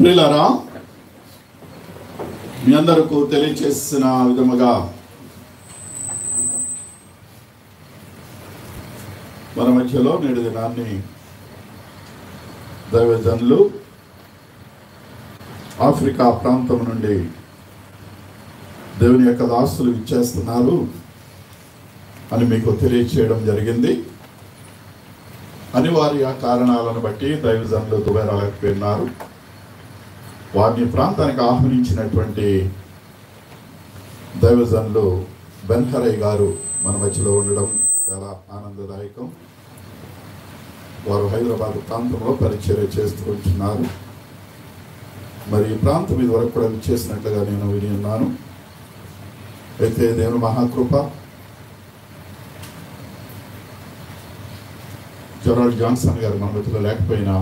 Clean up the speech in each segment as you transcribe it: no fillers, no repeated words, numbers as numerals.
ప్రియులారా, మీ అందరికీ తెలియచేసిన విధముగా మన మధ్యలో నేడు దినాన్ని దైవజనులు ఆఫ్రికా ప్రాంతం నుండి దేవుని యొక్క దాసులు ఇచ్చేస్తున్నారు అని మీకు తెలియచేయడం జరిగింది. అనివార్య కారణాలను బట్టి దైవజనులు దుబాయ్ రాలేకపోయినారు. వారిని ప్రాంతానికి ఆహ్వానించినటువంటి దైవజనులు బెన్హరయ్య గారు మన మధ్యలో ఉండడం చాలా ఆనందదాయకం. వారు హైదరాబాద్ ప్రాంతంలో పరిచర్య చేస్తూ ఉంటున్నారు. మరి ఈ ప్రాంతం ఇది వరకు కూడా చేసినట్లుగా నేను విని ఉన్నాను. అయితే దేవుని మహాకృప, జెరాల్డ్ జాన్సన్ గారు మన మధ్యలో లేకపోయినా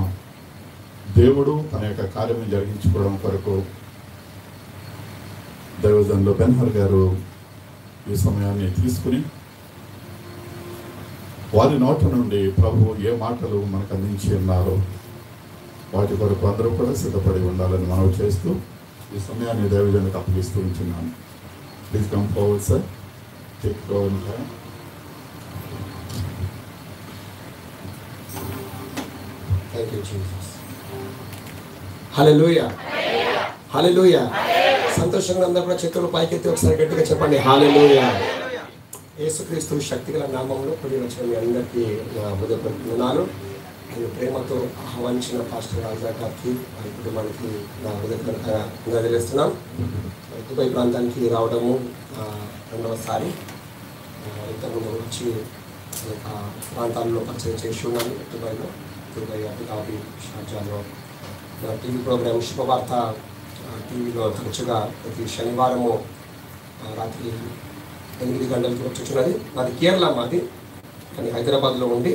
దేవుడు తన యొక్క కార్యం జరిగించుకోవడం కొరకు దైవజనులు బెన్హర్ గారు ఈ సమయాన్ని తీసుకుని వారి నోట నుండి ప్రభు ఏ మాటలు మనకు అందించి ఉన్నారో వాటి కొరకు అందరూ కూడా సిద్ధపడి ఉండాలని మనవి చేస్తూ ఈ సమయాన్ని దైవజనులకు అప్పగిస్తూ ఉంటున్నాను. Please come forward sir. Take forward. Thank you Jesus. Hallelujah, hallelujah. సంతోషంగా అందరూ కూడా చేతులు పైకెత్తి ఒకసారి గట్టిగా చెప్పండి హల్లెలూయా. యేసుక్రీస్తు శక్తిగల నామంలో కూడి వచ్చిన మీ అందరికీ నా హృదయపూర్వక వందనాలు. నేను ప్రేమతో ఆహ్వానించిన పాస్టర్ రాజా గారికి వారి కుటుంబానికి నా హృదయపూర్వకంగా తెలియజేస్తున్నాం. దుబాయ్ ప్రాంతానికి రావడము రెండవసారి. ఇంతకుముందు వచ్చి ప్రాంతాల్లో పరిచయం చేసి ఉన్నాను. దుబాయ్, అబుదాబి, షార్జాలో టీవీ ప్రోగ్రామ్ శుభవార్త టీవీలో తరచుగా ప్రతి శనివారము రాత్రి 8 గంటలకి వచ్చుచున్నది. మాది కేరళ, మాది కానీ హైదరాబాద్లో ఉండి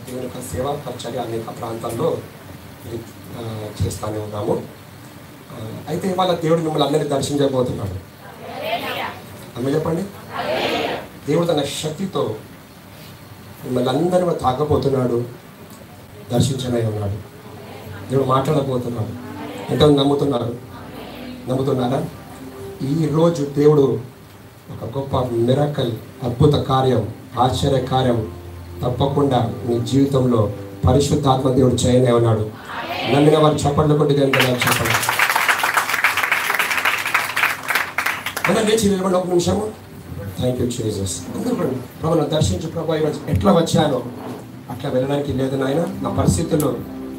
దేవుని యొక్క సేవా పరిచర్య అనేక ప్రాంతాల్లో చేస్తూనే ఉన్నాము. అయితే ఇవాళ దేవుడు మిమ్మల్ని అందరినీ దర్శించబోతున్నాడు. అమ్మ చెప్పండి. దేవుడు తన శక్తితో మిమ్మల్ని అందరినీ తాగబోతున్నాడు, దర్శించనే ఉన్నాడు. దేవుడు మాట్లాడబోతున్నాడు. ఎంతో నమ్ముతున్నారా? ఈరోజు దేవుడు ఒక గొప్ప మిరకల్, అద్భుత కార్యం, ఆశ్చర్య కార్యం తప్పకుండా మీ జీవితంలో పరిశుద్ధాత్మ దేవుడు చేయనే ఉన్నాడు. నమ్మిన వారు చప్పట్లు కొట్టి చెప్పండి. మనం లేచి నిలబడి ఒక నిమిషము. Thank you Jesus. అందరూ ప్రభువును దర్శించు. ప్రభు ఈరోజు ఎట్లా వచ్చానో అట్లా వెళ్ళడానికి లేదు నాయన. నా పరిస్థితుల్లో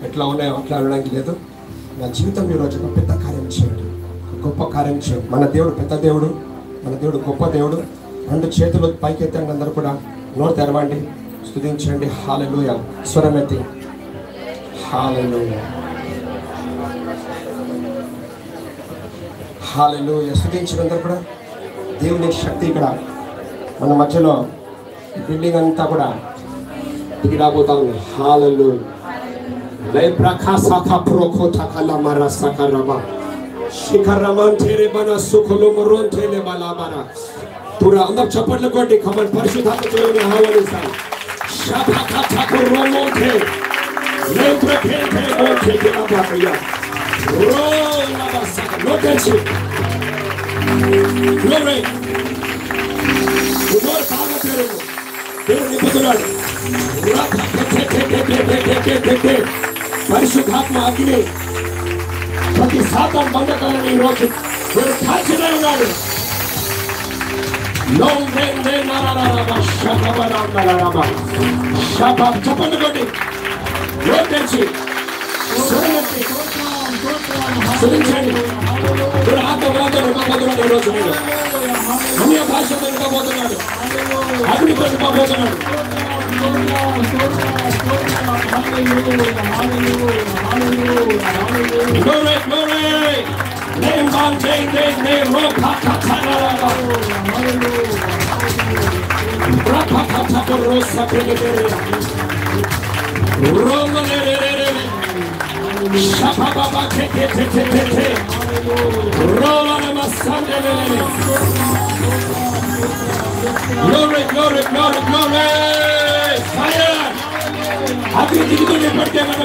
ఎట్లా ఉన్నాయో అట్లా వెళ్ళడానికి లేదు. నా జీవితంలో ఈరోజు ఒక పెద్ద కార్యం చేయండి, గొప్ప కార్యం చేయండి. మన దేవుడు పెద్ద దేవుడు, మన దేవుడు గొప్ప దేవుడు. 2 చేతులు పైకెత్తండి. అందరూ కూడా నోరు తెరవండి, స్తుతించండి. హల్లెలూయా. స్వరమెత్తి హల్లెలూయా, హల్లెలూయా. స్తుతించినందరూ కూడా దేవుని శక్తి ఇక్కడ మన మధ్యలో ఈ బిల్డింగ్ అంతా కూడా దిగి రాబోతా ఉంది. హల్లెలూయా. లై ప్రకాశక ప్రోకోత కలమర సకరమ శిఖరమన్ తేరే బన సుఖలు మరోన్ తేలే బలాబరా పూరా. అందరూ చప్పట్లు కొట్టి కమన్ పరిశుద్ధాత్మని ఆహ్వానిస్తాం. శబక తకురోమోతే లై ప్రకేతే మోతే కిలబాయా రోలబా సక లోకెచి గ్లోరీ ఉదోర్ కాగతేరు దేవుని నిపుణుడు పరిశుద్ధాత్మ అగ్ని ప్రతి శాతం బంధకాలను ఈరోజు కాల్చినే ఉన్నాడు. చెప్పండి కొట్టి తెచ్చి ఈరోజు అన్య భాష పెట్టుకోబోతున్నాడు, అగ్ని పెట్టుకోబోతున్నాడు. Glory, glory. Name on name Rokakataraba. Rakakatarosa Pegere. Romanere. Shababa Kete. Rolana Masandere. Glory, glory, glory, glory. Fire. Happy to be the birthday of the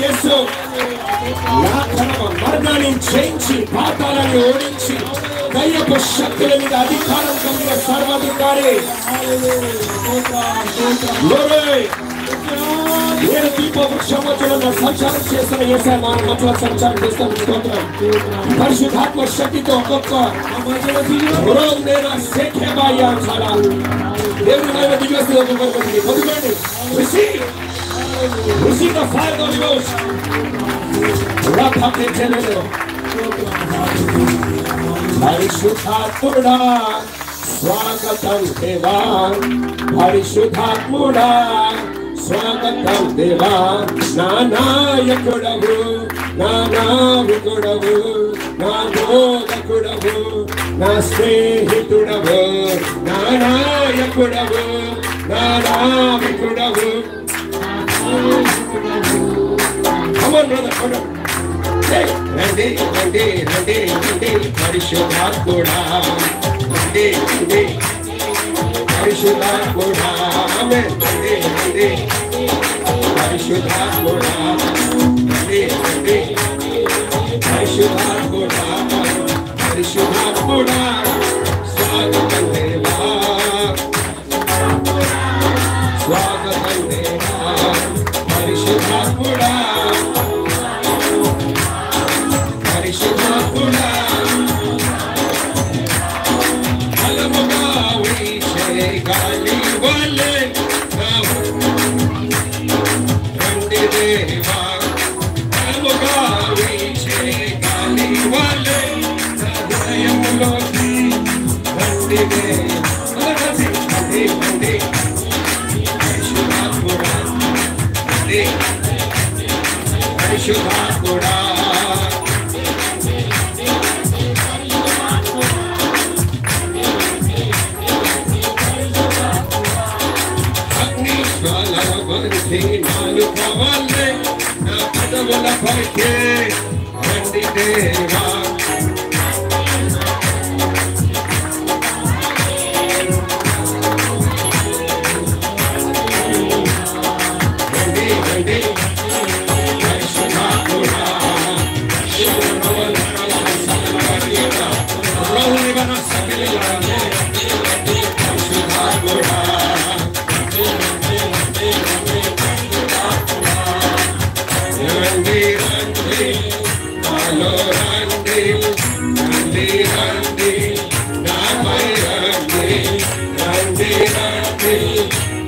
యేసు మరణాన్ని జయించి పాతాళాన్ని ఓడించి దయ్యపు శక్తుల మీద అధికారం కలిగిన సర్వాధికారి. నేను దీప వృక్షం మధ్యలో సంచారం చేస్తున్న యేసయ్య మధ్యలో సంచారం చేస్తాను. స్తోత్రం. పరిశుద్ధాత్మ శక్తితో ఒక్కొక్క దేవుని మహిమ దిగొస్తుంది. ఒక్కొక్కరికి పొందుకోండి. Receive the fire of the Ghost. పరిశుద్ధాత్ముడా స్వాగతం దేవా, పరిశుద్ధాత్ముడా స్వాగతం దేవా. నా నాయకుడవు, నా నావికుడవు, నా బోధకుడవు, నా స్నేహితుడవు, నా నాయకుడవు, నా నావికుడవు. Come on, brother, come on. Hey, రండి రండి రండి రండి పరిశుద్ధాత్ముడా, రండి రండి పరిశుద్ధాత్ముడా, ఆమేన్. రండి రండి పరిశుద్ధాత్ముడా, రండి రండి పరిశుద్ధాత్ముడా, పరిశుద్ధాత్ముడా స్వాగతం దేవా, స్వాగతం దేవా పరిశుద్ధాత్ముడా, పరిశుద్ధాత్ముడా. బలముగా వీచే గాలి వలె రండి దేవా, బలముగా వీచే గాలి వలె హృదయములోకి రండి దేవా, రండి రండి పరిశుద్ధాత్ముడా, రండి పరిశుద్ధాత్ముడా. నాలుగు వల్లే నా పదవుల పైకే రండి దేవా, రండి రండి పరిశుద్ధాత్ముడా, రండి రండి నాలో రండి, రండి రండి నాపై రండి, రండి రండి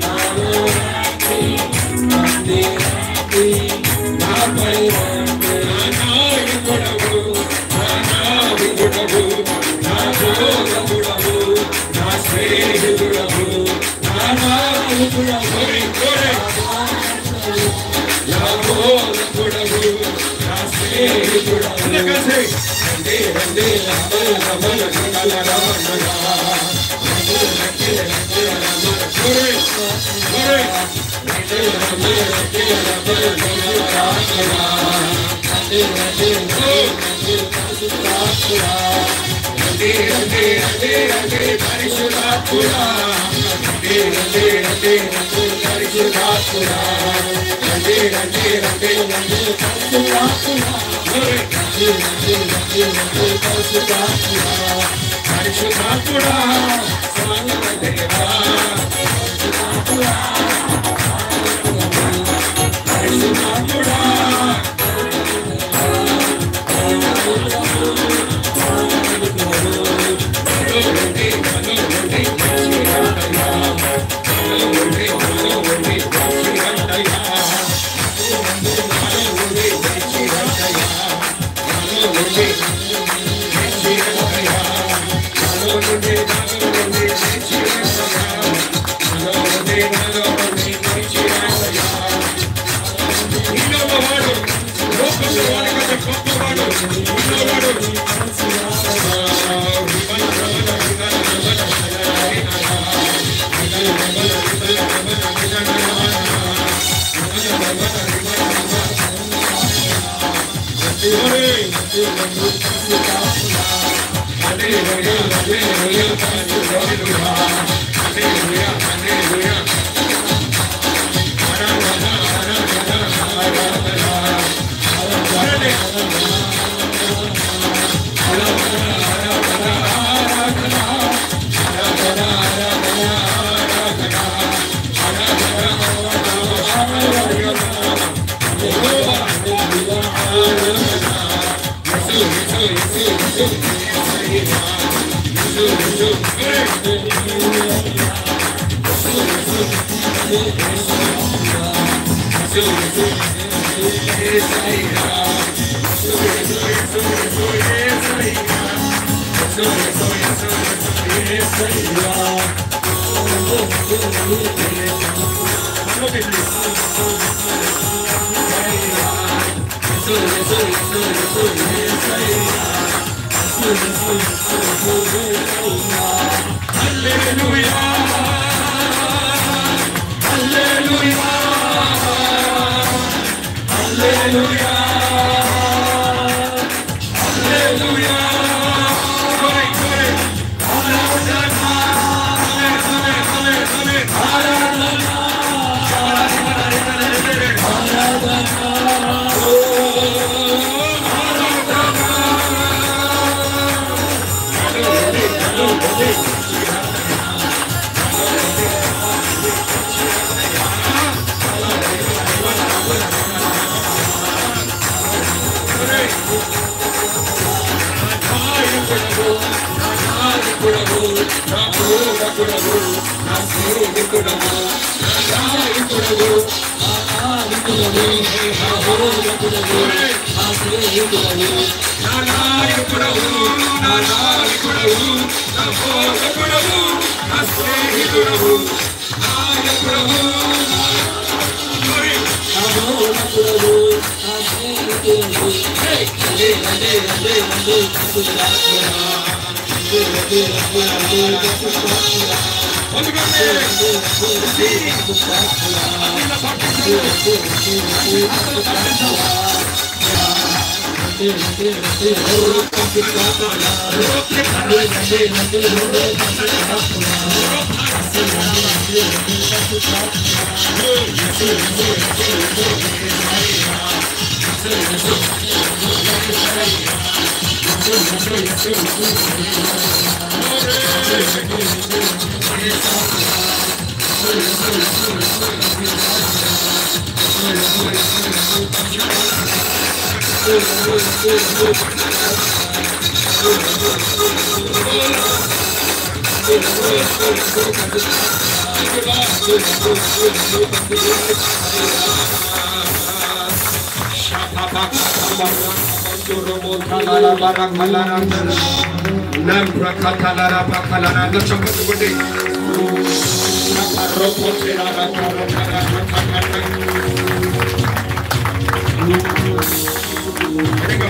నాలో రండి, రండి రండి నాపై రండి. నా నాయకుడవు, నా నావికుడవు, నా బోధకుడవు, నా స్నేహితుడవు, నా నాయకుడవు, నా బోధకుడవు, నా స్నేహితుడవు. రండి రండి పరిశుద్ధాత్ముడా, రండి రండి రండి పరిశుద్ధాత్ముడా, రండి రండి రండి పరిశుద్ధాత్ముడా, పరిశుద్ధాత్ముడా స్వాగతం దేవా, పరిశుద్ధాత్ముడా. Hallelujah.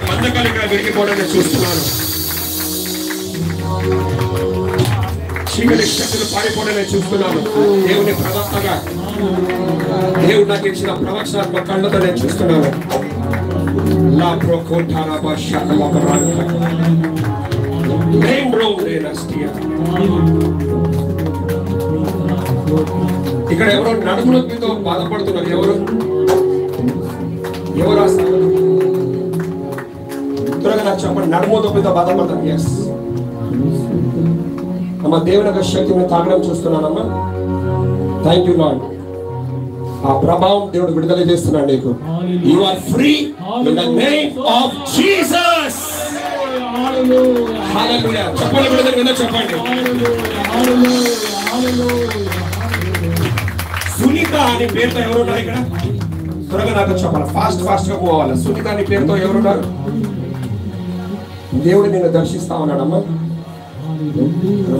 బంధకాలుగా విరిగిపోవడాన్ని చూస్తున్నాను. చీకటి శక్తులు పారిపోవడాన్ని చూస్తున్నాను. దేవుని ప్రవక్తగా దేవుడు నాకు ఇచ్చిన ప్రవచనాత్మక కళ్ళతో నేను చూస్తున్నాను. ఇక్కడ ఎవరో నడుము నొప్పితో బాధపడుతున్నారు. ఎవరు ఆ సంగతి త్వరగా నాకు చెప్పండి. నడుము నొప్పితో బాధపడుతుంది. ఎస్ అమ్మ, దేవుని యొక్క శక్తిని తాగడం చూస్తున్నానమ్మా. Thank you lord. ఆ ప్రభావం దేవుడు విడుదల చేస్తున్నాడు నీకు. You are free in the name of Jesus. Hallelujah. చెప్పండి బ్రదర్, విన్న చెప్పండి. సునీత అనే పేరుతో ఎవరున్నారు ఇక్కడ? త్వరగా నాకు చెప్పాలి. ఫాస్ట్ గా పోవాలి. సునీత అనే పేరుతో ఎవరున్నారు? దేవుడు నిన్ను దర్శిస్తా ఉన్నాడమ్మా.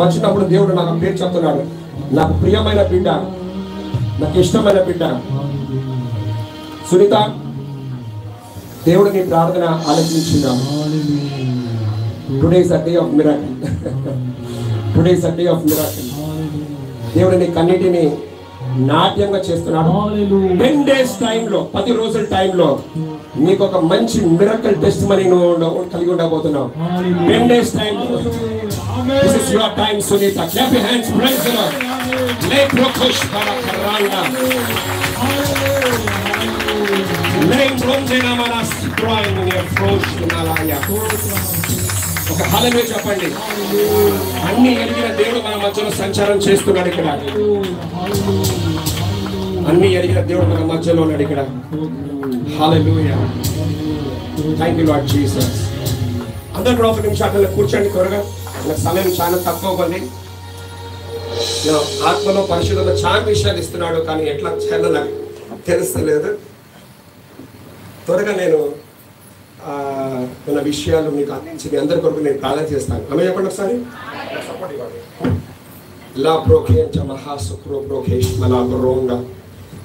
వచ్చినప్పుడు దేవుడు నాకు పేరు చెప్తున్నాడు. నాకు ప్రియమైన బిడ్డ, నాకు ఇష్టమైన బిడ్డ సునీత, దేవుడు నీ ప్రార్థన ఆలకించున్నాడు. Today is a day of miracle. Today is a day of miracle. దేవుడు నీ కన్నిటిని నాట్యంగా చేస్తున్నాడు. 10 days టైంలో, 10 రోజుల టైంలో నీకు ఒక మంచి మిరకల్ టెస్ట్ మనీ నువ్వు కలిగి ఉండబోతున్నావు. 10 days time. This is your time, Sunita. Clap your hands, praise the Lord. Lay prokosh para karanga. Lay bromzena manas drawing in your frosh nalaya. ఒక హల్లెలూయా చెప్పండి. అన్ని ఎరిగిన దేవుడు మన మధ్యలో సంచారం చేస్తున్నాడు ఇక్కడ. అన్ని ఎరిగిన దేవుడు మన మధ్యలో ఉన్నాడు ఇక్కడ. Hallelujah. Thank you Lord Jesus. అందరూ కూడా ఒక నిమిషం అట్లా కూర్చోండి త్వరగా. నాకు సమయం చాలా తక్కువ ఉంది. ఆత్మలో పరిశుద్ధంలో చాలా విషయాలు ఇస్తున్నాడు, కానీ ఎట్లా చేయాలో నాకు తెలుస్తలేదు. త్వరగా నేను మన విషయాలు మీకు అందించి మీ అందరి కొరకు నేను ప్రార్థన చేస్తాను. ఆమె చెప్పండి ఒకసారి. లా ప్రోకేంచ మహాసుక్రో ప్రోకేష్ మలా బ్రోంగా.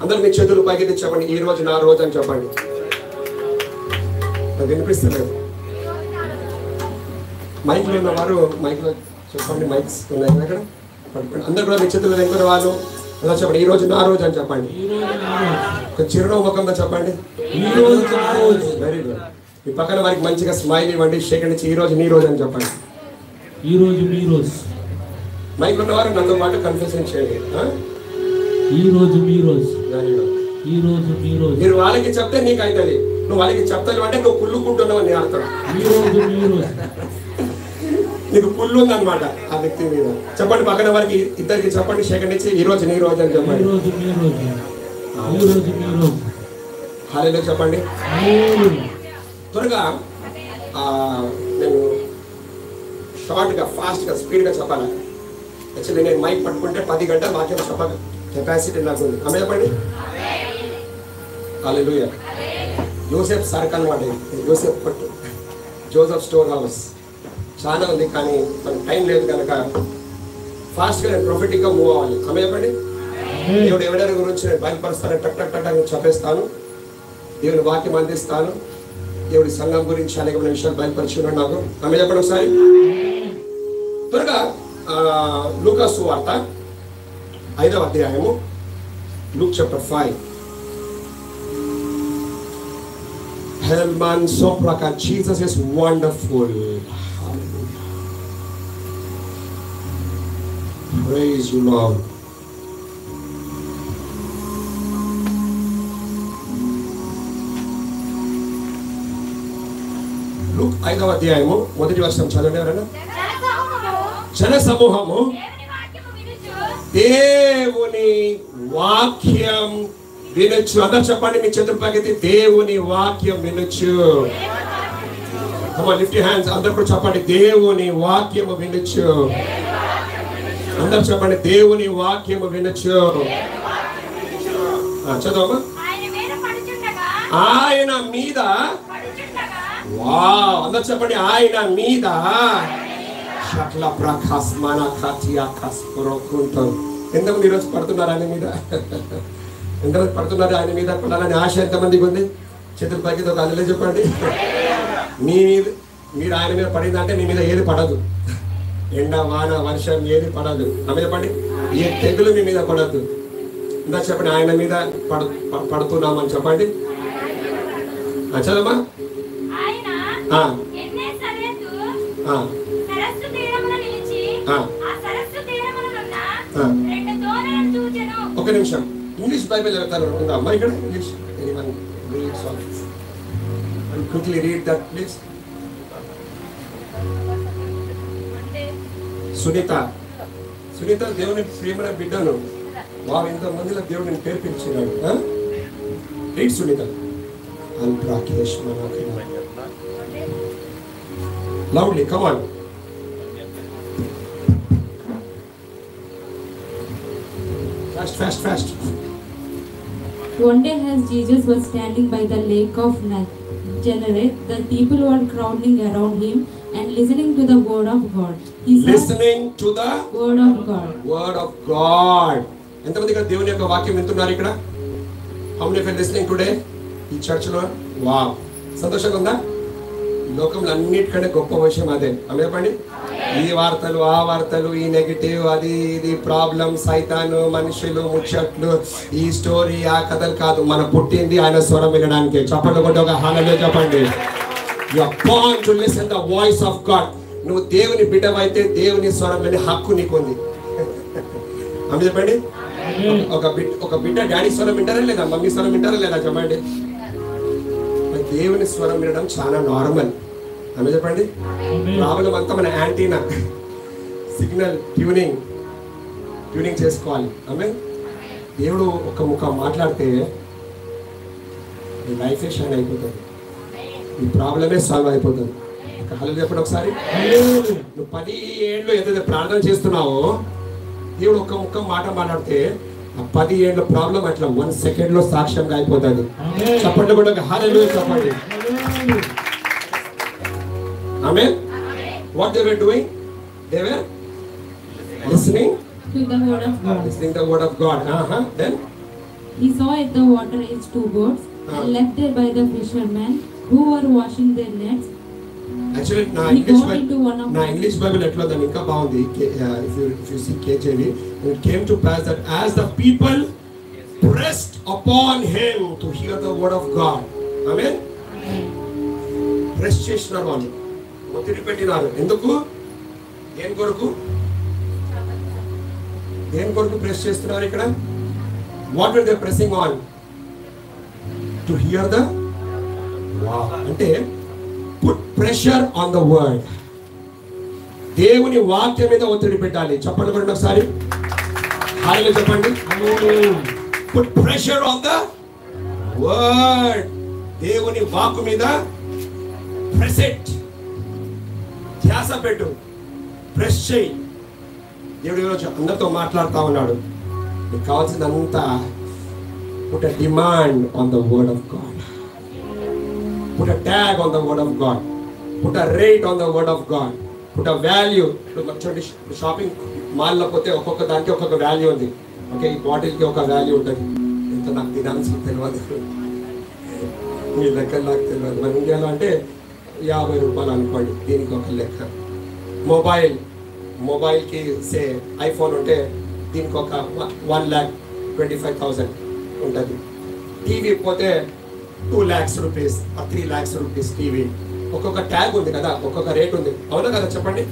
అందరూ మీ చేతులు పైకి తెచ్చండి. ఈ రోజు నా రోజు అని చెప్పండి. నాకు వినిపిస్తలేదు. మైక్లో ఉన్నవారు మైక్లో చెప్పండి. మైక్స్ ఉన్నాయి అక్కడ పట్టుకోండి. అందరు కూడా మీ చేతులు దగ్గర వాళ్ళు అలా చెప్పండి. ఈ రోజు నా రోజు అని చెప్పండి. ఒక చిరునవ్వు ముఖంతో చెప్పండి. Very good. మీ పక్కన వారికి మంచిగా స్మైల్ ఇవ్వండి. షేక్ అండ్ ఈ రోజు నీ రోజు అని చెప్పండి. ఈ రోజు మీ రోజు. మైక్ ఉన్నవారు నన్ను పాటు కన్ఫ్యూజన్ చేయండి. ఈ రోజు మీ రోజు. Very good. ఈ రోజు మీ రోజు. మీరు వాళ్ళకి చెప్తే నీకు అవుతుంది. నువ్వు వాళ్ళకి చెప్తావు అంటే నువ్వు కుళ్ళుకుంటున్నావు అని అర్థం. ఈ రోజు మీ రోజు. నీకు కుళ్ళు ఉందన్నమాట ఆ వ్యక్తి మీద. చెప్పండి పక్కన వారికి ఇద్దరికి చెప్పండి. షేక్ అండ్ ఈ రోజు నీ రోజు అని చెప్పండి. ఈ రోజు మీ రోజు. ఈ రోజు మీ రోజు. హల్లెలూయా చెప్పండి. త్వరగా నేను షార్ట్గా ఫాస్ట్గా స్పీడ్గా చెప్పాలి. యాక్చువల్లీ నేను మైక్ పట్టుకుంటే 10 గంటలు వాక్యం చెప్పాలి కెపాసిటీ నాకు ఉంది. ఆమె చెప్పండి. హల్లెలూయా. యోసేఫ్ సర్కల్ అనమాట. యోసేఫ్ పట్టు జోసెఫ్ స్టోర్ హౌస్ చాలా ఉంది, కానీ మనకు టైం లేదు కనుక ఫాస్ట్గా నేను ప్రొఫెటిక్గా మూవ్ అవ్వాలి. ఆమె చెప్పండి. దేవుడు ఎవరి గురించి నేను బయలుపరుస్తాను. టక్ టక్ టక్ అని చెప్పేస్తాను. దేవుని వాక్యం అందిస్తాను. దేవుడి సంఘం గురించి అనేకమైన విషయాలు బయలుపరిచున్నాడు నాకు. ఆమె చెప్పండి ఒకసారి. త్వరగా లూకా సువార్త 5వ అధ్యాయము. Luke chapter 5. Hellman Sopraka, Jesus is wonderful. Hallelujah. Praise you, Lord. Luke 5వ అధ్యాయము 1వ వచనం చదవండి ఎవరైనా. జన సమూహము దేవుని వాక్యం వినొచ్చు. అందరూ చెప్పండి మీ చేతుల పైకి. దేవుని వాక్యం వినొచ్చు. Come on, lift your hands. అందరూ కూడా చెప్పండి. దేవుని వాక్యము వినొచ్చు. అందరూ చెప్పండి. దేవుని వాక్యము వినొచ్చు. చదవమ్మా. ఆయన మీద. వావ్. అందరూ చెప్పండి. ఆయన మీద. శక్ల ప్రకాశమాన ఖాతియా కస్పురోకుంటాం. ఎంతమంది ఈరోజు పడుతున్నారు ఆయన మీద? ఎంతమంది పడుతున్నారు ఆయన మీద పడాలని ఆశ ఎంతమందికి ఉంది? చేతుల పైకి ఒక అందులో చెప్పండి. మీ మీద మీరు ఆయన మీద పడిందంటే మీ మీద ఏది పడదు. ఎండ వాన వర్షం ఏది పడదు. ఆమె చెప్పండి. ఏ తెగులు మీ మీద పడద్దు. ఇందా చెప్పండి. ఆయన మీద పడుతున్నామని చెప్పండి. చదమ్మా. ఒక నిమిషం. ఇంగ్లీష్ బైబిల్ ఉందా అమ్మా ఇక్కడ? English quickly read that please. Sunita దేవుని ప్రియమైన బిడ్డను. వారు ఇంతమందిలో దేవుడిని పేరు పిలిచినాడు. Read Sunita. Rakesh loudly come on. Fast. One day as Jesus was standing by the lake of Gennesaret, the people were crowding around him and listening to the word of God. He said, listening to the word of God. Word of God. ఎంతమంది ఇక్కడ దేవుని యొక్క వాక్యం వింటున్నారు ఇక్కడ? How many of you listening today? ఈ church లో. Wow. సంతోషంగా ఉందా? లోకంలో అన్నిటికంటే గొప్ప విషయం అదే. ఆమె చెప్పండి. ఈ వార్తలు ఆ వార్తలు, ఈ నెగిటివ్, అది ఇది ప్రాబ్లం, సైతాను, మనుషులు, ముచ్చట్లు, ఈ స్టోరీ ఆ కథలు కాదు. మన పుట్టింది ఆయన స్వరం వినడానికి. చెప్పండి కొట్టి ఒక హల్లెలూయా చెప్పండి. You are born to listen the voice of God. నువ్వు దేవుని బిడ్డవైతే దేవుని స్వరం వినే హక్కు నీకుంది. ఆమె చెప్పండి. ఒక బిడ్డ డాడీ స్వరం వింటారా లేదా? మమ్మీ స్వరం వింటారా లేదా? చెప్పండి. దేవుని స్వరం వినడం చాలా నార్మల్. ఆమె చెప్పండి. ప్రాబ్లం అంతా మన యాంటీనా సిగ్నల్ ట్యూనింగ్ చేసుకోవాలి. ఆమె దేవుడు ఒక ముఖం మాట్లాడితే నీ లైఫే షైన్ అయిపోతుంది. నీ ప్రాబ్లమే సాల్వ్ అయిపోతుంది. హల్లెలూయా చెప్పండి ఒకసారి. నువ్వు 10 ఏళ్ళు ఏదైతే ప్రార్థన చేస్తున్నావో దేవుడు ఒక్క ముఖం మాట మాట్లాడితే ఆ 10 ఏళ్ళ ప్రాబ్లం అట్లా 1 సెకండ్లో సాక్ష్యంగా అయిపోతుంది. ఆమేన్. చప్పట్లు కూడా హల్లెలూయా చెప్పండి. ఆమేన్. What they were doing? They were listening to the word of God. the word of God. Then He saw at the water edge 2 boats left there by the fishermen who were washing their nets. actually నా He English got into one of English Bible ఎట్లా దాని ఇంకా బాగుంది. if you see KJV, it came to pass that as the people pressed upon him to hear the word of God. Amen. Press చేసినారు, వాళ్ళు ఒత్తిడి పెట్టినారు. ఎందుకు? దేని కొరకు ప్రెస్ చేస్తున్నారు ఇక్కడ? What are they pressing on? To hear the అంటే put pressure on the word. దేవుని వాక్యం మీద ఒత్తిడి పెట్టాలి. చెప్పండి కూడా ఒకసారి హల్లెలూయా చెప్పండి. Put pressure on the word. దేవుని వాక్కు మీద ప్రెస్ ఇట్. ధ్యాస పెట్టు, ప్రెస్ చేయి. దేవుడు ఈరోజు అందరితో మాట్లాడుతూ ఉన్నాడు. నీకు కావాల్సిందంతా put a demand on the word of God. Put a tag on the word of God. Put a rate on the word of God. Put a value. చూడండి, షాపింగ్ మాల్లో పోతే ఒక్కొక్క దానికి ఒక్కొక్క వాల్యూ ఉంది. ఓకే, ఈ బాటిల్కి ఒక వాల్యూ ఉంటుంది. ఎంత నాకు తినాల్సిన తెలియదు, మీ లెక్క నాకు తెలియదు. మన ఇండియాలో అంటే 50 రూపాయలు అనుకోండి, దీనికి ఒక లెక్క. మొబైల్కి సే ఐఫోన్ ఉంటే దీనికి ఒక 1,25,000 ఉంటుంది. టీవీ పోతే 2 lakhs rupees or 3 lakhs rupees TV. ఒక్కొక్క ట్యాగ్ ఉంది కదా, ఒక్కొక్క రేట్ ఉంది. అవునా కదా చెప్పండి?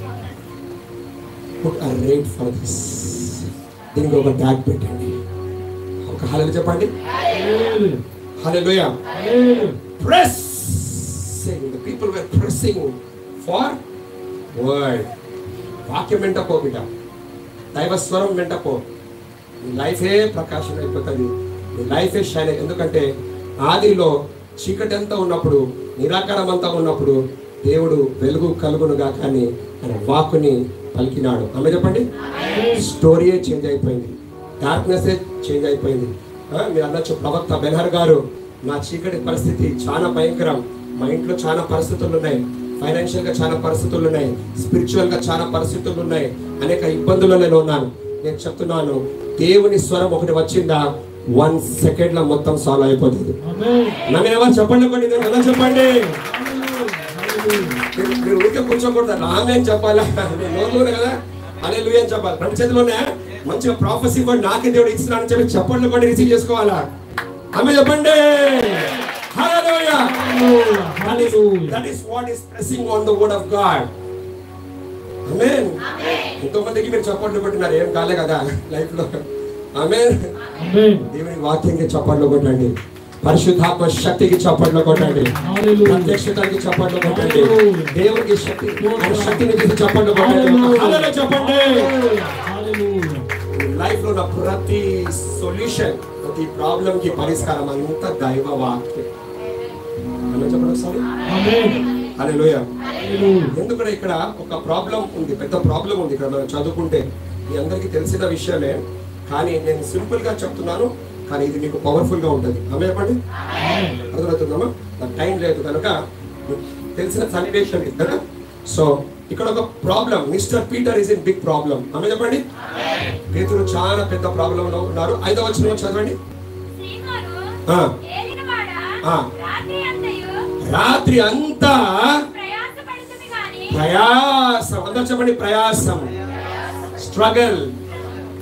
Put a rate for this. దీనికి ఒక ట్యాగ్ పెట్టండి. ఒక హల్లెలూయా చెప్పండి. హల్లెలూయా. Pressing. The people were pressing for word. వాక్యం వెంటపో బిడ్డ, దైవస్వరం వెంటపో. నీ లైఫే ప్రకాశం అయిపోతుంది, నీ లైఫే షైన్. ఎందుకంటే ఆదిలో చీకటి అంతా ఉన్నప్పుడు, నిరాకారం అంతా ఉన్నప్పుడు దేవుడు వెలుగు కలుగునుగా కానీ ఆయన వాక్కుని పలికినాడు. ఆమె చెప్పండి. స్టోరీయే చేంజ్ అయిపోయింది, డార్క్నెస్ చేంజ్ అయిపోయింది. మీరు అనొచ్చు, ప్రవక్త బెల్హర్ గారు, నా చీకటి పరిస్థితి చాలా భయంకరం, మా ఇంట్లో చాలా పరిస్థితులు ఉన్నాయి, ఫైనాన్షియల్గా చాలా పరిస్థితులు ఉన్నాయి, స్పిరిచువల్గా చాలా పరిస్థితులు ఉన్నాయి, అనేక ఇబ్బందుల్లో నేను ఉన్నాను. నేను చెప్తున్నాను, దేవుని స్వరం ఒకటి వచ్చిందా 1 సెకండ్లో మొత్తం సాల్వ్ అయిపోతుంది. నన్ను ఎవరు చెప్పండి, ఎలా చెప్పండి. మీరు ఊరికే కూర్చోకూడదు, రామేం చెప్పాలా, నోరులోనే కదా హల్లెలూయా అని చెప్పాలి. 2 చేతుల్లోనే మంచిగా ప్రాఫెసీ కూడా నాకే దేవుడు ఇస్తున్నాడని చెప్పి చెప్పండి కూడా రిసీవ్ చేసుకోవాలా. ఆమె చెప్పండి. హల్లెలూయా. That is what is pressing on the word of God. ఆమేన్. ఎంతో మందికి మీరు చప్పట్లు కొట్టినారు, ఏం కాలే కదా లైఫ్ లో. ఆమేన్. దేవుని వాక్యానికి చప్పట్లు కొట్టండి, పరిశుద్ధాత్మ శక్తికి చప్పట్లు కొట్టండి, ప్రత్యక్షతకి చప్పట్లు కొట్టండి, దేవునికి శక్తిని చూసి చప్పట్లు కొట్టండి. హల్లెలూయా చెప్పండి. లైఫ్ లో ప్రతి సొల్యూషన్, ప్రతి ప్రాబ్లం కి పరిష్కారం అంతా దైవ వాక్యం. చెప్పండి ఒకసారి. హల్లెలూయా. ఎందుకంటే ఇక్కడ ఒక ప్రాబ్లం ఉంది, పెద్ద ప్రాబ్లం ఉంది ఇక్కడ. మనం చదువుకుంటే మీ అందరికీ తెలిసిన విషయమే, కానీ నేను సింపుల్ గా చెప్తున్నాను, కానీ ఇది మీకు పవర్ఫుల్ గా ఉంటుంది. ఆమె చెప్పండి. అర్థమవుతుందమ్మా? నాకు టైం లేదు కనుక తెలిసిన సన్నివేశం ఇది కదా. సో ఇక్కడ ఒక problem, mister Peter is in big problem. ఆమె చెప్పండి. పేతురు చాలా పెద్ద ప్రాబ్లం లో ఉన్నారు. 5వ వచనం చదవండి. రాత్రి అంతా ప్రయాసం. అందరూ చెప్పండి, ప్రయాసం, స్ట్రగల్,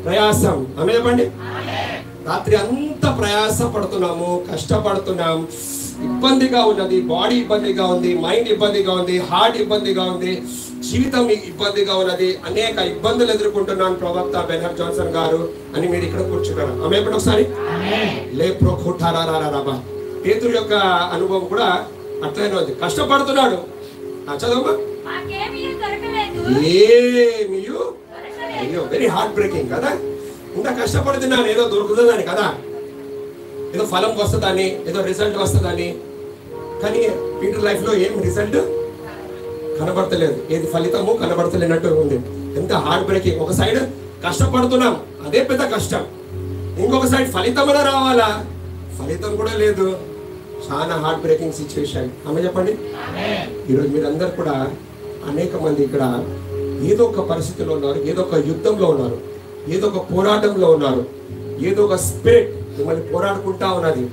ప్రయాసం. ఆమె చెప్పండి. రాత్రి అంతా ప్రయాస పడుతున్నాము, కష్టపడుతున్నాం, ఇబ్బందిగా ఉన్నది, బాడీ ఇబ్బందిగా ఉంది, మైండ్ ఇబ్బందిగా ఉంది, హార్ట్ ఇబ్బందిగా ఉంది, జీవితం ఇబ్బందిగా ఉన్నది, అనేక ఇబ్బందులు ఎదుర్కొంటున్నాను ప్రవక్త బెల్హర్ జాన్సన్ గారు అని మీరు ఇక్కడ కూర్చున్నారు. ఆమె ఎప్పుడు ఒకసారి లేప్రోఖుటారారారాబా. పేతురు యొక్క అనుభవం కూడా అట్లనే ఉంది, కష్టపడుతున్నాడు. చదవమ్మా. అయ్యో, వెరీ హార్ట్ బ్రేకింగ్ కదా. ఇంత కష్టపడుతున్నాను, ఏదో దొరుకుతుందని కదా, ఏదో ఫలం వస్తుందని, ఏదో రిజల్ట్ వస్తుందని. కానీ పీటర్ లైఫ్ లో ఏం రిజల్ట్ కనబడతలేదు, ఏది ఫలితము కనబడతలేనట్టు ఉంది. ఎంత హార్ట్ బ్రేకింగ్. ఒక సైడ్ కష్టపడుతున్నాం, అదే పెద్ద కష్టం. ఇంకొక సైడ్ ఫలితం కూడా రావాలా, ఫలితం కూడా లేదు. చాలా హార్ట్ బ్రేకింగ్ సిచ్యువేషన్. ఆమె చెప్పండి. ఈరోజు మీరందరూ కూడా అనేక మంది ఇక్కడ ఏదో ఒక పరిస్థితిలో ఉన్నారు, ఏదో ఒక యుద్ధంలో ఉన్నారు, ఏదో ఒక పోరాటంలో ఉన్నారు, ఏదో ఒక స్పిరిట్ మిమ్మల్ని పోరాడుకుంటా ఉన్నది,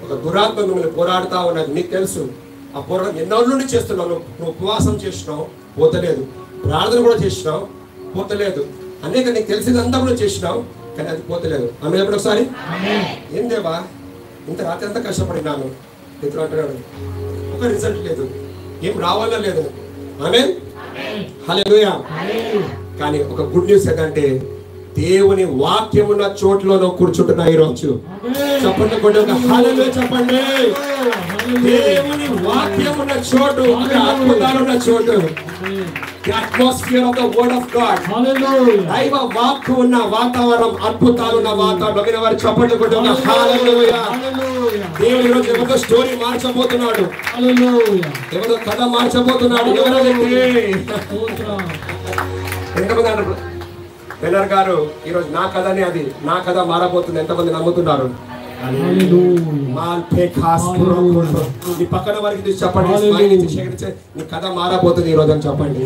ఒక దురాత్మ మిమ్మల్ని పోరాడుతూ ఉన్నది. నీకు తెలుసు ఆ పోరాటం ఎన్నో నుండి చేస్తున్నావు. నువ్వు ఉపవాసం చేసినావు, పోతలేదు. ప్రార్థన కూడా చేసినావు, పోతలేదు. అనేక నీకు తెలిసిందంతా కూడా చేసినావు, కానీ అది పోతలేదు. ఆమె ఎప్పుడు ఒకసారి ఏం దేవా ఇంత రాత్రి అంతా కష్టపడినాను, ఇతరు అంటున్నాడు, ఒక రిజల్ట్ లేదు, ఏం రావాలో లేదు. ఆమేన్, హల్లెలూయా. కానీ ఒక గుడ్ న్యూస్ ఏంటంటే దేవుని వాక్యం ఉన్న చోట్లలో కూర్చుంటున్నా ఈరోజు. చెప్పండి కొద్ది ఒక హల్లెలూయా చెప్పండి. దేవుని వాక్యం ఉన్న చోటు, అద్భుతాలు ఉన్న చోటు. The atmosphere of the word of God. దైవ వాక్కు ఉన్న వాతావరణం, అద్భుతాలు ఉన్న వాతావరణం. వారు చెప్పండి కొద్ది ఒక హల్లెలూయా. దేవుడు ఈరోజు ఎవరితో స్టోరీ మార్చబోతున్నాడు, ఎవరితో కథ మార్చబోతున్నాడు. ఎవరైతే ఎంతమంది అంటారు వెనర్ గారు ఈరోజు నా కథనే, అది నా కథ మారబోతుంది. ఎంతమంది నమ్ముతున్నారు? నీ పక్కన వారికి చెప్పండి, నీ కథ మారబోతుంది ఈరోజు అని చెప్పండి.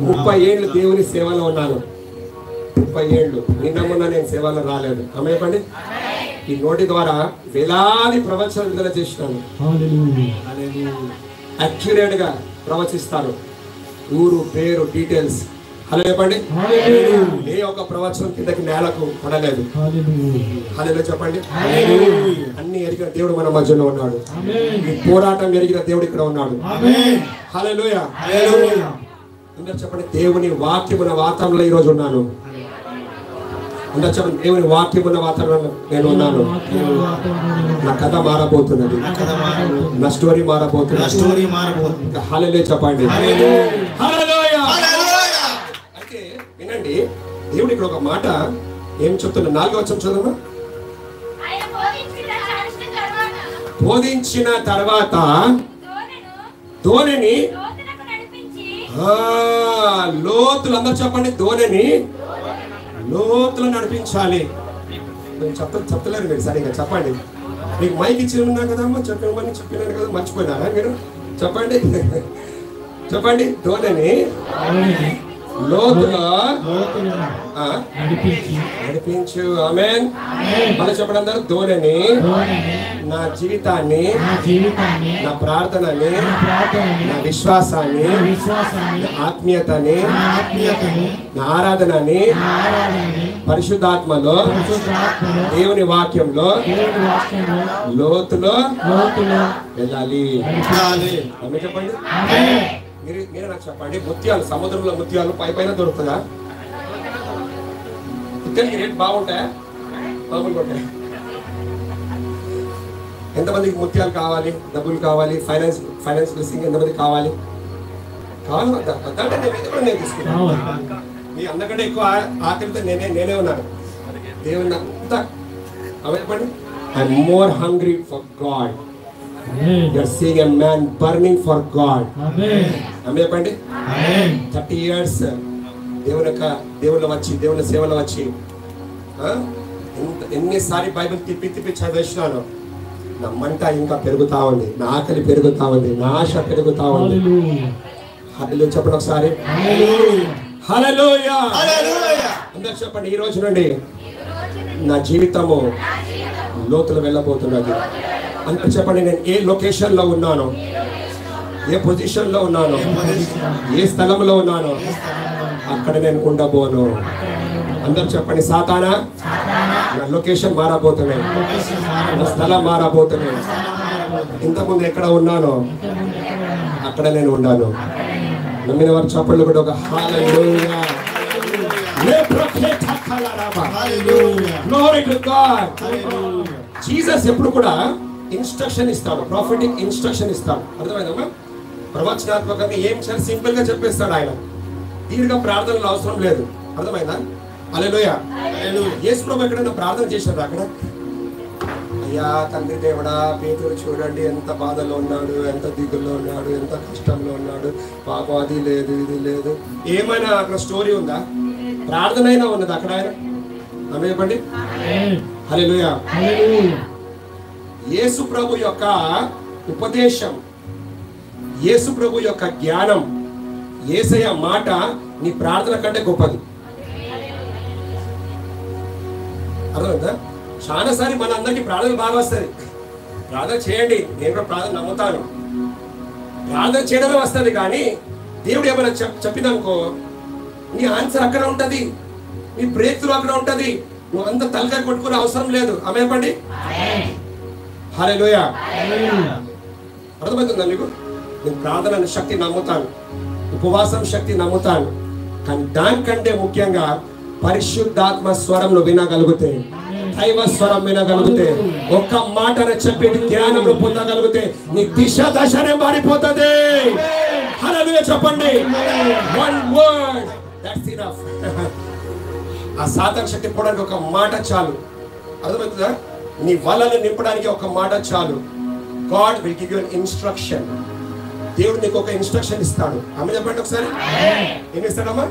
30 ఏళ్ళు దేవుని సేవలో ఉన్నాను. 30 ఏళ్ళు నిన్న మొన్న నేను సేవలో రాలేదు. ఆమె చెప్పండి. ఈ నోటి ద్వారా వేలాది ప్రవచనాలు విడుదల చేసినాను. అక్యురేట్ గా ప్రవచిస్తాను, ఊరు పేరు డీటెయిల్స్. హలో చెప్పండి. ఏ ఒక ప్రవచనం కిందకి నేలకు పడలేదు. హల్లెలూయా చెప్పండి. అన్ని ఎరిగిన దేవుడు మన మధ్యలో ఉన్నాడు. ఈ పోరాటం ఎరిగిన దేవుడు ఇక్కడ ఉన్నాడు. హల్లెలూయా. అందరూ చెప్పండి. దేవుని వాక్యమున వాతావరణంలో ఈరోజు ఉన్నాను. అందరూ చెప్పండి. దేవుని వాక్యమున వాతావరణంలో నేను ఉన్నాను. నా కథ మారబోతున్నది, నా స్టోరీ మారబోతున్నది. హల్లెలూయా చెప్పండి. అయితే వినండి, దేవుడు ఇక్కడ ఒక మాట ఏం చెప్తున్నా. 4వ వచనం చదవమా. బోధించిన తర్వాత ధోనిని లోతులు, అందరూ చెప్పండి, ధోనిని లోతులు నడిపించాలి. చెప్తలేరు మీరు సరిగా చెప్పండి. మీకు మైక్ ఇచ్చి ఉన్నా కదమ్మా, చెప్పినారు కదా, మర్చిపోయినారా మీరు? చెప్పండి చెప్పండి. ధోనిని లోతుగా నడిపించు. ఆమేన్. మళ్ళీ చెప్పండి అందరూ. ధోనిని నా జీవితాన్ని, నా ప్రార్థనని, నా విశ్వాసాన్ని, నా ఆత్మీయతని, నా ఆరాధనని పరిశుద్ధాత్మలో, దేవుని వాక్యంలో లోతులో వెళ్ళాలి. ఆమె చెప్పండి. మీరే నాకు చెప్పండి. ముత్యాలు, సముద్రంలో ముత్యాలు పైన దొరుకుతుందా? ముత్యాలకి రేట్ బాగుంటాయా, మామూలుగా ఉంటాయి? ఎంతమందికి ముత్యాలు కావాలి, డబ్బులు కావాలి, ఫైనాన్స్ బ్లెస్సింగ్ ఎంతమంది కావాలి? కావాలి నేను తీసుకుంటాను. మీ అందరికంటే ఎక్కువ ఆకలితో నేనే ఉన్నాను. దేవుని అంతా చెప్పండి. I'm more hungry for God. You are seeing a man burning for God. Amen. చెప్పండి. 30 years దేవుళ్ళ వచ్చి, దేవుళ్ళ సేవలో వచ్చి ఎన్నిసారి బైబిల్ తిప్పి చదివేసినాను. నా మంట ఇంకా పెరుగుతా ఉంది, నా ఆకలి పెరుగుతా ఉంది, నా ఆశ పెరుగుతా ఉంది. హల్లెలూయా చెప్పండి ఒకసారి. హల్లెలూయా. అందరూ చెప్పండి. ఈ రోజు నుండి నా జీవితము లోతులు వెళ్ళబోతున్నది. అంత చెప్పండి. నేను ఏ లొకేషన్ లో ఉన్నాను, ఏ పొజిషన్ లో ఉన్నాను, ఏ స్థలంలో ఉన్నాను, అక్కడ నేను ఉండబోను. అందరూ చెప్పండి. సాతానా నా లొకేషన్ మారబోతున్నాయి, నా స్థలం మారబోతున్నాయి. ఇంతకుముందు ఎక్కడ ఉన్నానో అక్కడ నేను ఉన్నాను. నమ్మిన వారు చప్పట్లు కూడా ఒక హల్లెలూయా. Glory to God. జీసస్ ఎప్పుడు కూడా ఇన్స్ట్రక్షన్ ఇస్తాడు, ప్రాఫిటిక్ ఇన్స్ట్రక్షన్ ఇస్తాడు. అర్థమైందమ్మా? ప్రవచనాత్మకంగా ఏం చేయాలి సింపుల్ గా చెప్పేస్తాడు ఆయన. దీర్ఘ ప్రార్థనలు అవసరం లేదు. అర్థమైందా? హల్లెలూయా. యేసు ప్రభువు ఎక్కడైనా ప్రార్థన చేశాడు అక్కడ? అయ్యా తండ్రి దేవుడా, పేతురు చూడండి ఎంత బాధలో ఉన్నాడు, ఎంత దిగుల్లో ఉన్నాడు, ఎంత కష్టంలో ఉన్నాడు, పాపం అది లేదు ఇది లేదు. ఏమైనా అక్కడ స్టోరీ ఉందా? ప్రార్థన అయినా ఉన్నది అక్కడ ఆయన. ఆమె చెప్పండి హల్లెలూయా. యేసు ప్రభు యొక్క ఉపదేశం, యేసు ప్రభు యొక్క జ్ఞానం, యేసయ్య మాట నీ ప్రార్థన కంటే గొప్పది. అర్థమైందా? చాలాసారి మన అందరికీ ప్రార్థన బాగా వస్తుంది. ప్రార్థన చేయండి, నేను కూడా ప్రార్థన నమ్ముతాను. ప్రార్థన చేయడమే వస్తుంది, కానీ దేవుడు ఏమైనా చెప్పిననుకో నీ ఆన్సర్ అక్కడ ఉంటుంది, నీ బ్రేక్ త్రూ అక్కడ ఉంటుంది. నువ్వు అంత తలకాయ కొట్టుకునే అవసరం లేదు. ఆమె చెప్పండి హల్లెలూయా. అర్థమవుతుందా మీకు? నేను ప్రార్థన శక్తి నమ్ముతాను, ఉపవాసం శక్తి నమ్ముతాను, కానీ దానికంటే ముఖ్యంగా పరిశుద్ధాత్మ స్వరంలో వినగలిగితే, దైవ స్వరం వినగలిగితే, ఒక్క మాటను చెప్పి జ్ఞానంలో పొందగలిగితే నీ దిశ దశనే మారిపోతుంది. హల్లెలూయా చెప్పండి. One word that's enough. ఆ సాతాను శక్తి పోవడానికి ఒక మాట చాలు. అర్థమవుతుందా? నీ వలలు నింపడానికి ఒక మాట చాలు. God will give you an instruction. దేవుడు నీకు ఒక ఇన్స్ట్రక్షన్ ఇస్తాడు. ఆమె చెప్పండి ఒకసారి. ఏమి ఇస్తాడమ్మా?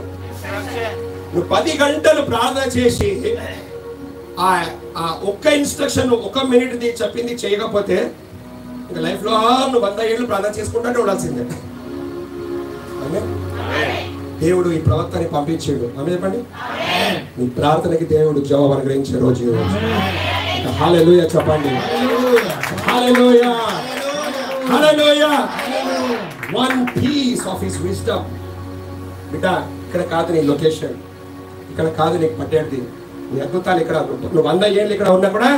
నువ్వు 10 గంటలు ప్రార్థన చేసి ఆ ఒక్క ఇన్స్ట్రక్షన్ ఒక్క మినిట్ చెప్పింది చేయకపోతే ఇంకా లైఫ్ లో నువ్వు 100 ఏళ్ళు ప్రార్థన చేసుకుంటూనే ఉండాల్సిందే. దేవుడు ఈ ప్రవక్తని పంపించాడు. ఆమె చెప్పండి. నీ ప్రార్థనకి దేవుడు జవాబు అనుగ్రహించే రోజు. హల్లెలూయా చెప్పండి. హల్లెలూయా హల్లెలూయా. One piece of his wisdom. బిడ్డ, ఇక్కడ కాదు నీ లొకేషన్, ఇక్కడ కాదు నీకు పట్టేది, నీ అద్భుతాలు ఇక్కడ. నువ్వు 100 ఏళ్ళు ఇక్కడ ఉన్నా కూడా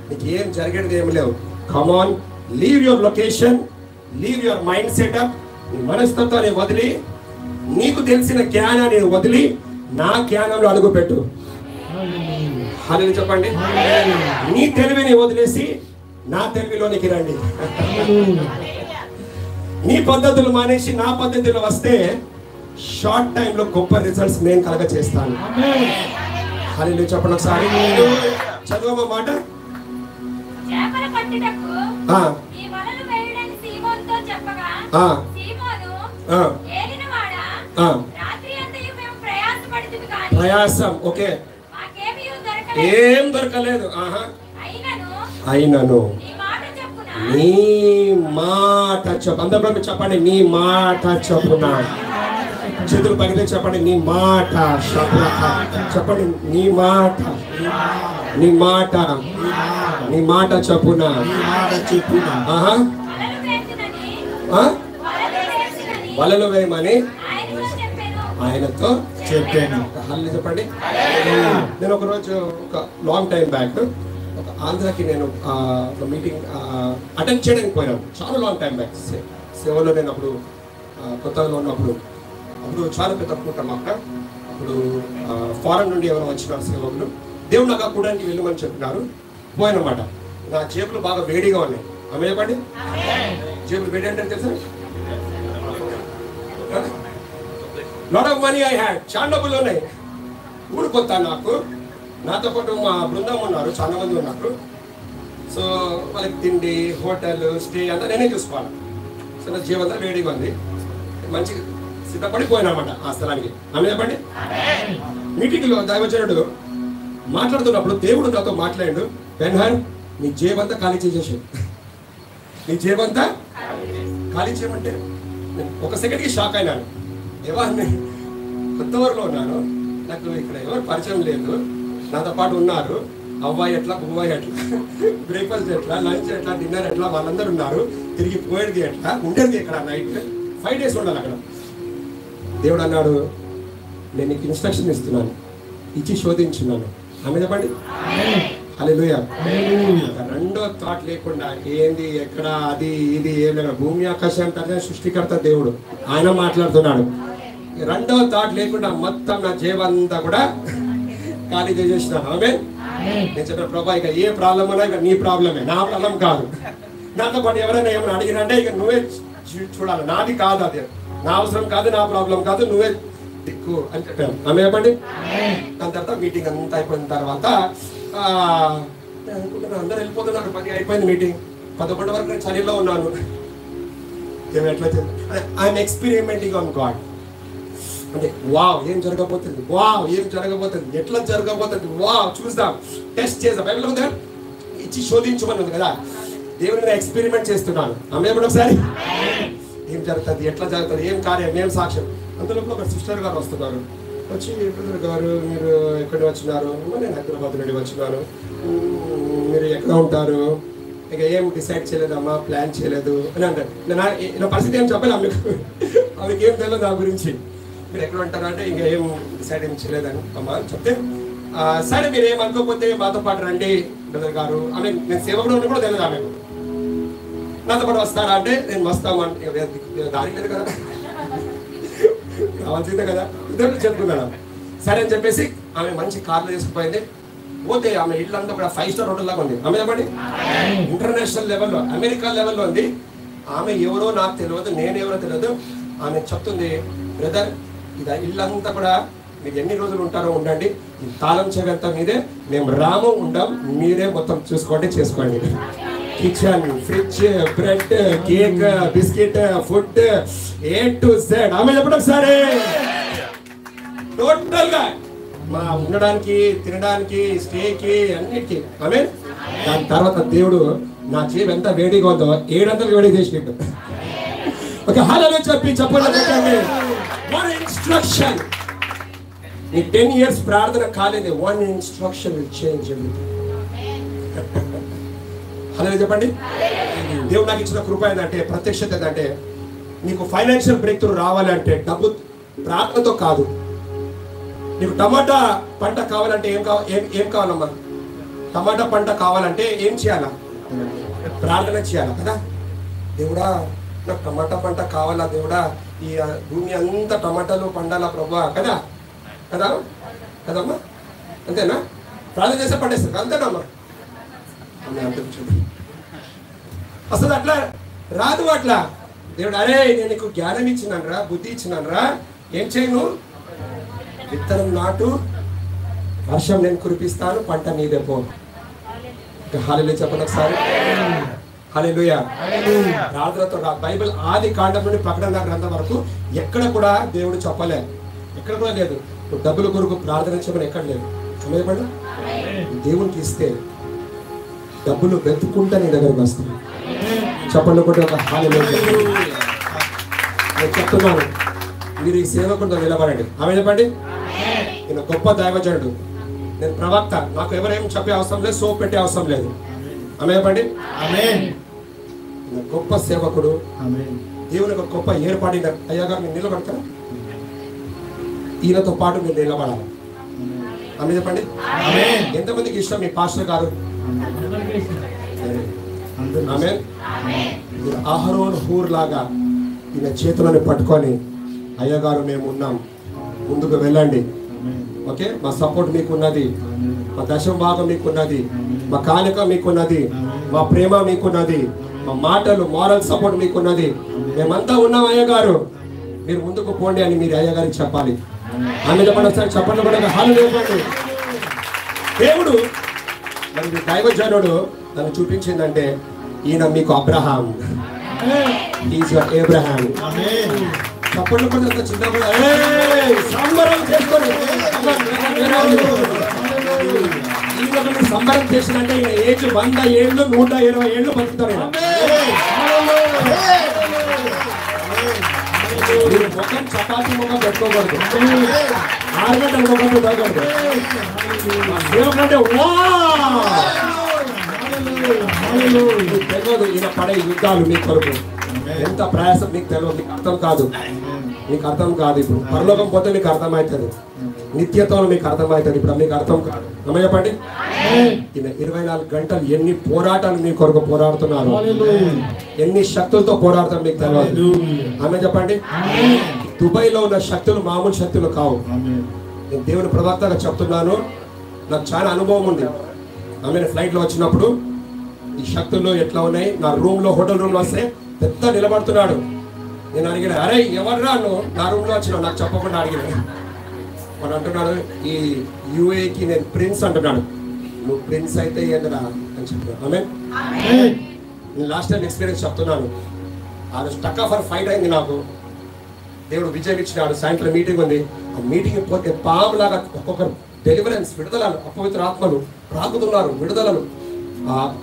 నీకు ఏం జరిగేది ఏమి లేవు. Come on, leave your location, leave your mind setup. నీ మనస్తత్వాన్ని వదిలి, నీకు తెలిసిన జ్ఞానాన్ని వదిలి నా జ్ఞానంలో అడుగుపెట్టు. హల్లెలూయా చెప్పండి. నీ తెలివిని వదిలేసి నా తెలివిలోనికి రండి. నీ పద్ధతులు మానేసి నా పద్ధతిలో వస్తే షార్ట్ టైం లో గొప్ప రిజల్ట్స్ నేను కలగ చేస్తాను. హల్లెలూయా చెప్పండి ఒకసారి. చదువు మాట. చేపల పట్టుటకు ఈ వలలు వేయడని సీమోనుతో చెప్పగా, సీమోను ఏలినవాడా, రాత్రి అంతయు మేము ప్రయాసపడితిమి కానీ ప్రయాసం ఓకే మాకేమీ దొరకలేదు. ఏం దొరకలేదు. అయినను నీ మాట చెప్పున, నీ మాట చెప్పు. అందరూ చెప్పండి, నీ మాట చెప్పున. చేతులు పగిలే చెప్పండి, నీ మాట చెప్పండి. నీ మాట, నీ మాట, నీ మాట చెప్పున. వలలు వేసినని, వలలు వేయమని ఆయనతో చెప్పాను. ఆయనతో చెప్పాను. హల్లెలూయా చెప్పండి. నేను ఒకరోజు ఒక లాంగ్ టైం బ్యాక్ ఒక ఆంధ్రాకి నేను ఒక మీటింగ్ అటెండ్ చేయడానికి పోయాను. చాలా లాంగ్ టైం బ్యాక్. సేవలో నేను అప్పుడు కొత్తగా ఉన్నప్పుడు చాలా పెద్ద అనుకుంటాం అక్కడ. అప్పుడు ఫారెన్ నుండి ఎవరు వచ్చినారు సేవకులు. దేవుడు నాకు కూడానికి వెళ్ళమని చెప్పినారు. పోయానమాట. నా జేబులు బాగా వేడిగా ఉన్నాయి. ఆమె చెప్పండి. జేబులు వేడి అంటే తెలుసా? Lot of money I had. చాలా డబ్బులు ఉన్నాయి. ఊరుకొత్తా నాకు. నాతో పాటు మా బృందం ఉన్నారు, చాలా మంది ఉన్నారు. సో వాళ్ళకి తిండి, హోటల్, స్టే అంతా నేనే చూసుకోవాలి. సో నా జీవంతా వేడిగా ఉంది. మంచిగా సిద్ధపడిపోయినమాట ఆ స్థలానికి. ఆమె చెప్పండి. మీటింగ్లో దైవజనుడు మాట్లాడుతున్నప్పుడు దేవుడు నాతో మాట్లాడాడు. బెన్హర్, నీ జేబంతా ఖాళీ చేసేసాడు. నీ జేబంతా ఖాళీ చేయమంటే ఒక సెకండ్కి షాక్ అయినాను. ఎవరిని కొత్తవరలో ఉన్నాను, నాకు ఇక్కడ ఎవరు పరిచయం లేదు. నాతో పాటు ఉన్నారు అవ్వాయి ఎట్లా, బువ్వాయి ఎట్లా, బ్రేక్ఫాస్ట్ ఎట్లా, లంచ్ ఎట్లా, డిన్నర్ ఎట్లా, వాళ్ళందరూ ఉన్నారు. తిరిగి పోయేది ఎట్లా, ఉండేది ఇక్కడ నైట్ 5 days ఉండాలి అక్కడ. దేవుడు అన్నాడు, నేను నీకు ఇన్స్ట్రక్షన్ ఇస్తున్నాను, ఇచ్చి శోధించున్నాను. ఆమె చెప్పండి. హల్లెలూయా. రెండో థాట్ లేకుండా ఏంది ఎక్కడ అది ఇది ఏం లేదు. భూమి ఆకాశం సృష్టికర్త దేవుడు, ఆయన మాట్లాడుతున్నాడు. రెండో థాట్ లేకుండా మొత్తం నా జీవంతా కూడా ఖాళీ చేసేసినాను. ఆమె నేను చెప్పిన ప్రభా, ఇక ఏ ప్రాబ్లం అన్నా ఇక నీ ప్రాబ్లమే, నా ప్రాబ్లం కాదు. నాతో పాటు ఎవరైనా ఏమైనా అడిగినంటే ఇక నువ్వే చూడాలి. నాది కాదు, అది నా అవసరం కాదు, నా ప్రాబ్లం కాదు, నువ్వే దిక్కు అని చెప్పాను. ఆమె చెప్పండి. దాని తర్వాత మీటింగ్ అంతా అయిపోయిన తర్వాత అనుకుంటున్నాను అందరూ వెళ్ళిపోతున్నారు. 10 అయిపోయింది మీటింగ్. 11 వరకు నేను చలిలో ఉన్నాను. ఎట్లా ఐఎమ్ ఎక్స్పెరిమెంటింగ్ ఆన్ గాడ్. అంటే వావ్ ఏం జరగబోతుంది, వావ్ ఏం జరగబోతుంది, ఎట్లా జరగబోతుంది, వావ్ చూద్దాం, టెస్ట్ చేద్దాం. బైబిల్ ఉందా, ఇచ్చి శోధించమని ఉంది కదా. దేవుని ఎక్స్పెరిమెంట్ చేస్తున్నాను. ఆమె ఒకసారి ఏం జరుగుతుంది, ఎట్లా జరుగుతుంది, ఏం కార్యం, ఏం సాక్ష్యం. అందులో ఒక సిస్టర్ గారు వస్తున్నారు. వచ్చి బ్రదర్ గారు మీరు ఎక్కడి వచ్చినారు? నేను హైదరాబాద్ నుండి వచ్చినాను. మీరు ఎక్కడ ఉంటారు? ఇక ఏం డిసైడ్ చేయలేదమ్మా, ప్లాన్ చేయలేదు అని అంటారు. నా పరిస్థితి ఏం చెప్పాలి ఆమెకి ఏం తెలియదు నా గురించి. మీరు ఎక్కడ ఉంటారు అంటే ఇంకా ఏం డిసైడ్ ఏం చేయలేదని అమ్మా చెప్తే, సరే మీరు ఏమనుకోకపోతే మాతో పాటు రండి బ్రదర్ గారు. ఆమె నేను సేవకుడు అని కూడా తెలియదు ఆమెకు. నాతో పాటు వస్తారా అంటే నేను వస్తామంటే దాని లేదు కదా, కావాల్సిందే కదా, ఇద్దరు చెప్పుకున్నాను. సరే అని చెప్పేసి ఆమె మంచి కార్లో తీసుకుపోయింది. పోతే ఆమె ఇల్లంతా కూడా 5 స్టార్ హోటల్ లాగా ఉంది. ఆమె చెప్పండి, ఇంటర్నేషనల్ లెవెల్లో, అమెరికా లెవెల్లో ఉంది. ఆమె ఎవరో నాకు తెలియదు, నేను ఎవరో తెలియదు. ఆమె చెప్తుంది, బ్రదర్ ఇది ఇల్లంతా కూడా మీరు ఎన్ని రోజులు ఉంటారో ఉండండి, ఈ తాళం చెగంతా మీదే, మేము రాము ఉండం, మీరే మొత్తం చూసుకోండి చేసుకోండి. Kitchen, fridge, bread, cake, biscuit, food A to Z. ఆమె చెప్పడం సరే టోటల్ గా మా ఉండడానికి, తినడానికి, స్టేకి, అన్నిటికీ. ఆమె దాని తర్వాత దేవుడు నా జీవి ఎంత వేడిగా ఉందో 700 వేడి చేసినట్టు. ఒక హల్లెలూయా చెప్పి చెప్పండి. వన్ ఇన్స్ట్రక్షన్, ఈ 10 years ప్రార్థన కాలేదు. One instruction will change everything. Hallelujah చెప్పండి. దేవుడు నాకు ఇచ్చిన కృప ఏంటంటే, ప్రత్యక్షత ఏంటంటే, నీకు ఫైనాన్షియల్ బ్రేక్ త్రూ రావాలంటే డబ్బు ప్రార్థనతో కాదు. నీకు టమాటా పంట కావాలంటే ఏం కావాలమ్మా? టమాటా పంట కావాలంటే ఏం చేయాలా? ప్రార్థన చేయాలా కదా. దేవుడా నాకు టమాటా పంట కావాలా దేవుడా, ఈ భూమి అంతా టమాటాలు పండాలా ప్రభా కదా కదా కదమ్మా, అంతేనా? ప్రార్థన చేస్తే పండేస్తారు, అంతేనమ్మా? అసలు అట్లా రాదు. అట్లా దేవుడు అరే నేను నీకు జ్ఞానం ఇచ్చినాను రా, బుద్ధి ఇచ్చినాను రా, ఏం చేయను? విత్తనం నాటు, వర్షం నేను కురిపిస్తాను, పంట నీదే పో. హల్లెలూయా చెప్పండి ఒకసారి. హల్లెలూయా. ప్రార్థనతో బైబిల్ ఆది కాండం నుండి ప్రకటన గ్రంథం వరకు ఎక్కడ కూడా దేవుడు చెప్పలే, ఎక్కడ కూడా లేదు నువ్వు డబ్బుల కొరకు ప్రార్థన చేయమని ఎక్కడ లేదు. చెప్పండి, దేవునికి ఇస్తే డబ్బులు వెతుక్కుంటా నీ దగ్గరకు వస్తాయి. చెప్పండి కూడా ఒక హల్లెలూయా. నేను చెప్తున్నాను, మీరు ఈ సేవకుడితో నిలబడండి. ఆమె చెప్పండి, నేను గొప్ప దైవజనుడు, నేను ప్రవక్త, నాకు ఎవరేం చెప్పే అవసరం లేదు, సోప్ పెట్టే అవసరం లేదు. ఆమె చెప్పండి, గొప్ప సేవకుడు, దేవుని ఒక గొప్ప ఏర్పాటు. అయ్యా గారు మీరు నిలబడతారా? ఈయనతో పాటు మీరు నిలబడాలి. ఆమె చెప్పండి, ఎంతమందికి ఇష్టం మీ పాస్టర్ గారు? ఆమె అహరోన్ హూర్ లాగా ఈయన చేతులను పట్టుకొని, అయ్యగారు మేము ఉన్నాం, ముందుకు వెళ్ళండి, ఓకే, మా సపోర్ట్ మీకున్నది, మా దశమ భాగం మీకున్నది, మా కానుక మీకున్నది, మా ప్రేమ మీకున్నది, మా మాటలు మారల్ సపోర్ట్ మీకున్నది, మేమంతా ఉన్నాం అయ్యగారు, మీరు ముందుకు పోండి అని మీరు అయ్యగారికి చెప్పాలి. ఆమె ఒకసారి చెప్పండి కూడా హాలు లేవండి. దేవుడు మరి దైవజనుడు నన్ను చూపించిందంటే, ఈయన మీకు అబ్రహాం, ఈజ్ యువర్ ఏబ్రహాం. చెప్పండి కూడా చిన్న కూడా సంబరం చేసుకొని సంబరం చేసినంటే ఈయన ఏజ్ 100 ఏళ్ళు 120 ఏళ్ళు బతుకుతారు. ముఖం చపాతీ ముఖం పెట్టుకోకూడదు, 6 గంటల ముఖం పెట్టుకోకూడదు. ఏమంటే తెలియదు ఈయన పడే యుద్ధాలు మీ కొరకు ఎంత ప్రయాసం మీకు తెలియదు, మీకు అర్థం కాదు, మీకు అర్థం కాదు. ఇప్పుడు పరలోకం పోతే మీకు అర్థమవుతుంది, నిత్యత్వం మీకు అర్థమవుతుంది, ఇప్పుడు మీకు అర్థం కాదు. అమ్మ చెప్పండి, ఈయన 24 గంటలు ఎన్ని పోరాటాలు మీ కొరకు పోరాడుతున్నారు, ఎన్ని శక్తులతో పోరాడుతారు మీకు తెలియదు. ఆమె చెప్పండి, దుబాయ్లో ఉన్న శక్తులు మామూలు శక్తులు కావు. నేను దేవుని ప్రవక్తగా చెప్తున్నాను, నాకు చాలా అనుభవం ఉంది. ఆమె ఫ్లైట్లో వచ్చినప్పుడు ఈ శక్తులు ఎట్లా ఉన్నాయి, నా రూమ్లో హోటల్ రూమ్లో వస్తే పెద్ద నిలబడుతున్నాడు. నేను అడిగిన, అరే ఎవర్రా నువ్వు నా రూమ్లో వచ్చినావు నాకు చెప్పకుండా అడిగిన. వాడు అంటున్నాడు, ఈ యూఏకి నేను ప్రిన్స్ అంటున్నాడు. నువ్వు ప్రిన్స్ అయితే ఏంటరా అని చెప్తున్నాను. ఆమె నేను లాస్ట్ టైం ఎక్స్పీరియన్స్ చెప్తున్నాను. ఆ రోజు టక్ ఆఫ్ ఫైట్ అయింది నాకు. దేవుడు విజయం ఇచ్చినాడు. సాయంత్రం మీటింగ్ ఉంది. ఆ మీటింగ్ పోతే పాములాగా ఒక్కొక్కరు డెలివరెన్స్, విడుదలలు, అపవిత్ర ఆత్మలు రాకుతున్నారు, విడుదలలు,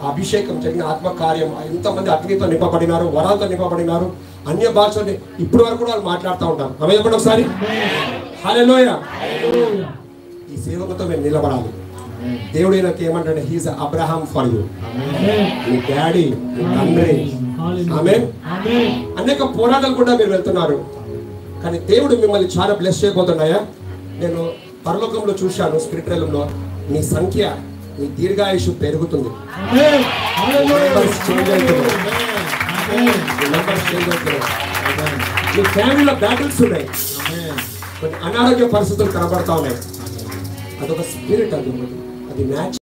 అభిషేకం జరిగిన ఆత్మకార్యం, ఎంతమంది అగ్నితో నింపబడినారు, వరాలతో నింపబడినారు, అన్య భాషలు ఇప్పటి వరకు కూడా వాళ్ళు మాట్లాడుతూ ఉంటారు. ఆమె చెప్పండి ఒకసారి హల్లెలూయా. ఈ సేవకుతో మేము నిలబడాలి. దేవుడు నాకు ఏమంటాడు, హీస్ అబ్రహాం ఫర్ యూ, మీ డాడీ, మీ తండ్రి. ఆమేన్. అనేక పోరాటాలు కూడా మీరు వెళ్తున్నారు, కానీ దేవుడు మిమ్మల్ని చాలా బ్లెస్ చేయబోతున్నాయా. నేను పరలోకంలో చూశాను, స్పిరిట్ realmలో మీ సంఖ్య, మీ దీర్ఘాయుషు పెరుగుతుంది. మీ ఫ్యామిలీలో బ్యాటిల్స్ ఉన్నాయి, కొన్ని అనారోగ్య పరిస్థితులు కనబడతా ఉన్నాయి. అదొక స్పిరిట్, అది మ్యాచ్